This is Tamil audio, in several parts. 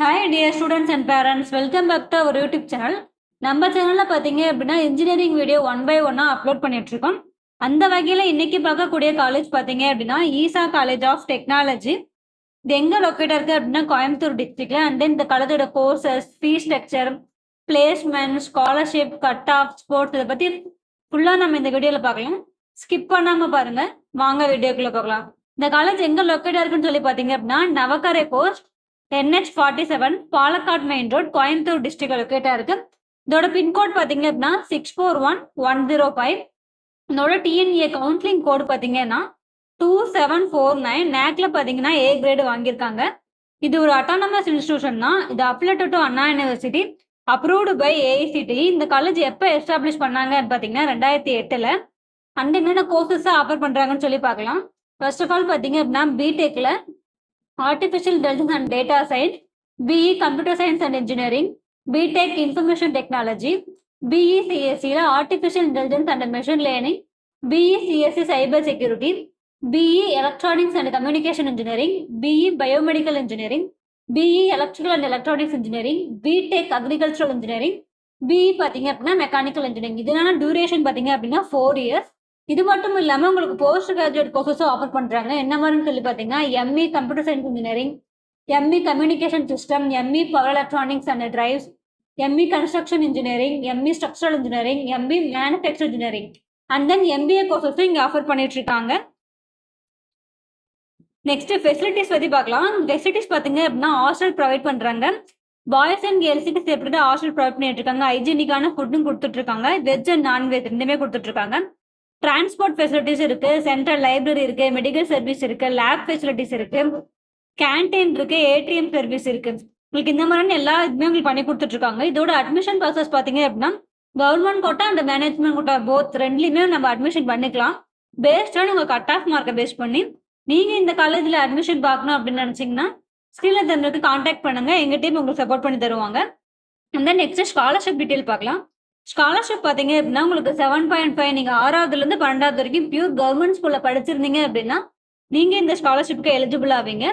Hi dear students and parents, welcome back to our YouTube channel. நம்ம சேனல்ல பாத்தீங்க அப்படின்னா இன்ஜினியரிங் வீடியோ 1 by 1 அப்லோட் பண்ணிட்டு இருக்கோம். அந்த வகையில இன்னைக்கு பார்க்கக்கூடிய காலேஜ் பாத்தீங்க அப்படின்னா ஈசா காலேஜ் ஆஃப் டெக்னாலஜி. இது எங்க லொக்கேட் இருக்கு அப்படின்னா கோயம்புத்தூர் டிஸ்ட்ரிக்ட்ல. அண்ட் தென் இந்த காலேஜோட courses, fees structure, placement, scholarship, cut off, sports இதை பத்தி ஃபுல்லா நம்ம இந்த வீடியோல பார்க்கலாம். ஸ்கிப் பண்ணாம பாருங்க. வாங்க வீடியோக்குள்ள பார்க்கலாம். இந்த காலேஜ் எங்க லொக்கேட் இருக்குன்னு சொல்லி பாத்தீங்க அப்படின்னா Navakkarai post NH47 Palakkad main road Coimbatore district லொக்கேட்டா இருக்கு. இதோட பின்கோட் பாத்தீங்க அப்படின்னா 641105. இதோட டிஎன்ஏ கவுன்சிலிங் கோடு பாத்தீங்கன்னா 2749. நேக்ல பாத்தீங்கன்னா A கிரேடு வாங்கியிருக்காங்க. இது ஒரு அட்டானமஸ் இன்ஸ்டிடியூஷன் தான். இது affiliated to Anna university, approved by AICTE. இந்த காலேஜ் எப்போ எஸ்டாப்ளிஷ் பண்ணாங்கன்னு பாத்தீங்கன்னா 2008ல. அண்ட் என்னென்ன கோர்சஸ் ஆஃபர் பண்றாங்கன்னு சொல்லி பார்க்கலாம். ஃபர்ஸ்ட் ஆஃப் ஆல் பாத்தீங்க அப்படின்னா பிடெக்ல Artificial Intelligence and Data Science, BE Computer Science and Engineering, BTech Information Technology, BE CSE Artificial Intelligence and Machine Learning, BE CSE Cyber Security, BE Electronics and Communication Engineering, BE Biomedical Engineering, BE Electrical and Electronics Engineering, BTech Agricultural Engineering, BE பார்த்தீங்க அப்படின்னா மெக்கானிக்கல் இன்ஜினியரிங். இதனால டியூரேஷன் பார்த்தீங்க அப்படின்னா 4 years. இது மட்டும் இல்லாமல் உங்களுக்கு போஸ்ட் கிராஜுவேட் கோர்சஸும் ஆஃபர் பண்ணுறாங்க. என்ன மாதிரின்னு சொல்லி பார்த்தீங்கன்னா ME computer science engineering, ME communication system, ME power electronics and drives, ME construction engineering, ME structural engineering, ME manufacture engineering and then MBA கோர்சஸும் இங்கே ஆஃபர் பண்ணிட்டு இருக்காங்க. நெக்ஸ்ட் ஃபெசிலிட்டிஸ் பற்றி பார்க்கலாம். ஃபெசிலிட்டிஸ் பார்த்தீங்க அப்படின்னா ஹாஸ்டல் ப்ரொவைட் பண்ணுறாங்க. பாய்ஸ் அண்ட் கேர்ள்ஸுக்கு செப்பரேட்டாக ஹாஸ்டல் ப்ரொவைட் பண்ணிட்டு இருக்காங்க. ஹைஜீனிக்கான ஃபுட்டும் கொடுத்துட்டு இருக்காங்க. வெஜ் அண்ட் நான்வெஜ் ரெண்டுமே கொடுத்துட்டு இருக்காங்க. டிரான்ஸ்போர்ட் ஃபெசிலிட்டிஸ் இருக்கு, சென்ட்ரல் லைப்ரரி இருக்கு, மெடிக்கல் சர்வீஸ் இருக்கு, லேப் ஃபெசிலிட்டிஸ் இருக்கு, கேன்டீன் இருக்கு, ஏடிஎம் சர்வீஸ் இருக்கு. உங்களுக்கு இந்த மாதிரியான எல்லா இதுவுமே உங்களுக்கு பண்ணி கொடுத்துட்டு இருக்காங்க. இதோட அட்மிஷன் ப்ராசஸ் பார்த்தீங்க அப்படின்னா government quota and management quota both ரெண்டுலையுமே நம்ம அட்மிஷன் பண்ணிக்கலாம். பேஸ்ட் ஆன் உங்கள் கட் ஆஃப் மார்க்கை பேஸ் பண்ணி நீங்கள் இந்த காலேஜில் அட்மிஷன் பார்க்கணும் அப்படின்னு நினச்சிங்கன்னா ஸ்க்ரீனில் தந்துருக்கு கான்டாக்ட் பண்ணுங்க. எங்கள் டீம் உங்களுக்கு சப்போர்ட் பண்ணி தருவாங்க. And then next scholarship detail பார்க்கலாம். ஸ்காலர்ஷிப் பார்த்தீங்க அப்படின்னா உங்களுக்கு 7.5 நீங்கள் 6வதுலேருந்து 12வது வரைக்கும் பியூர் கவர்மெண்ட் ஸ்கூலில் படிச்சிருந்தீங்க அப்படின்னா நீங்கள் இந்த ஸ்காலர்ஷிப்க்கு எலிஜிபிள் ஆவீங்க.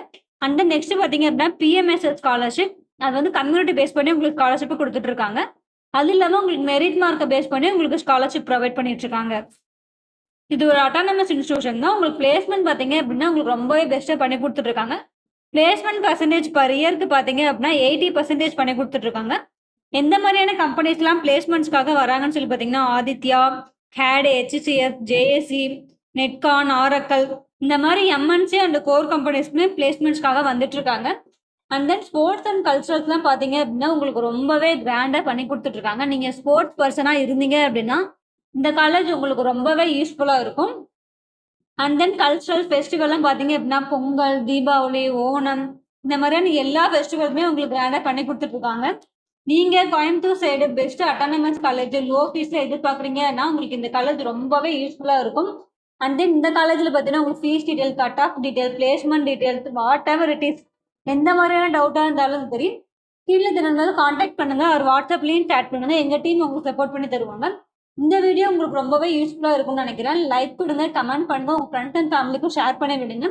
அண்ட் தென் நெக்ஸ்ட் பார்த்தீங்க அப்படின்னா PMSS ஸ்காலர்ஷிப். அது வந்து கம்யூனிட்டி பேஸ் பண்ணி உங்களுக்கு ஸ்காலர்ஷிப் கொடுத்துட்டு இருக்காங்க. அது இல்லாமல் உங்களுக்கு மெரிட் மார்க்கை பேஸ் பண்ணி உங்களுக்கு ஸ்காலர்ஷிப் ப்ரொவைட் பண்ணிட்டு இருக்காங்க. இது ஒரு அட்டானமஸ் இன்ஸ்டிடியூஷன் தான். உங்களுக்கு பிளேஸ்மெண்ட் பார்த்தீங்க அப்படின்னா உங்களுக்கு ரொம்பவே பெஸ்ட்டாக பண்ணி கொடுத்துட்டு இருக்காங்க. பிளேஸ்மெண்ட் பர்சன்டேஜ் பர் இயருக்கு பார்த்தீங்க அப்படின்னா 80% பண்ணி கொடுத்துட்டு இருக்காங்க. எந்த மாதிரியான கம்பெனிஸ்லாம் பிளேஸ்மெண்ட்ஸ்க்காக வராங்கன்னு சொல்லி பார்த்தீங்கன்னா Aditya, CAD, HCF, JSE, Netcon, Oracle இந்த மாதிரி MNC அண்ட் கோர் கம்பெனிஸ்க்குமே பிளேஸ்மெண்ட்ஸ்க்காக வந்துட்டு இருக்காங்க. அண்ட் தென் ஸ்போர்ட்ஸ் அண்ட் கல்ச்சரல்ஸ்லாம் பார்த்தீங்க அப்படின்னா உங்களுக்கு ரொம்பவே கிராண்டாக பண்ணி கொடுத்துட்டு இருக்காங்க. நீங்கள் ஸ்போர்ட்ஸ் பர்சனாக இருந்தீங்க அப்படின்னா இந்த காலேஜ் உங்களுக்கு ரொம்பவே யூஸ்ஃபுல்லாக இருக்கும். அண்ட் தென் கல்ச்சரல் ஃபெஸ்டிவல்லாம் பார்த்தீங்க அப்படின்னா பொங்கல், தீபாவளி, ஓணம் இந்த மாதிரியான எல்லா ஃபெஸ்டிவலுமே உங்களுக்கு கிராண்டாக பண்ணி கொடுத்துட்டு இருக்காங்க. நீங்கள் Coimbatore side best autonomous college low ஃபீஸில் எதிர்பார்க்குறீங்கன்னா உங்களுக்கு இந்த காலேஜ் ரொம்பவே யூஸ்ஃபுல்லாக இருக்கும். அண்ட் தென் இந்த காலேஜில் பார்த்தீங்கன்னா உங்களுக்கு fees detail, cut off detail, placement details, what ever it is எந்த மாதிரியான டவுட்டாக இருந்தாலும் சரி கீழே தினந்தாலும் காண்டாக்ட் பண்ணுங்கள். ஒரு வாட்ஸ்அப்லேயும் சேட் பண்ணுங்கள். எங்கள் டீம் உங்களுக்கு சப்போர்ட் பண்ணி தருவாங்க. இந்த வீடியோ உங்களுக்கு ரொம்பவே யூஸ்ஃபுல்லாக இருக்கும்னு நினைக்கிறேன். லைக் கொடுங்க, கமெண்ட் பண்ணுங்கள், உங்கள் ஃப்ரெண்ட்ஸ் அண்ட் ஃபேமிலிக்கும் ஷேர் பண்ணி விடுங்க.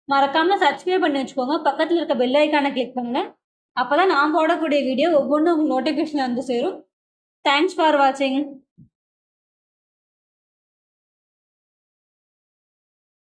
மறக்காமல் சப்ஸ்கிரைப் பண்ணி வச்சுக்கோங்க. பக்கத்தில் இருக்க பெல் ஐக்கானை கிளிக் பண்ணுங்கள். அப்போ தான் நான் போடக்கூடிய வீடியோ ஒவ்வொன்றும் உங்களுக்கு நோட்டிஃபிகேஷன் வந்து சேரும். தேங்க்ஸ் ஃபார் வாட்சிங்.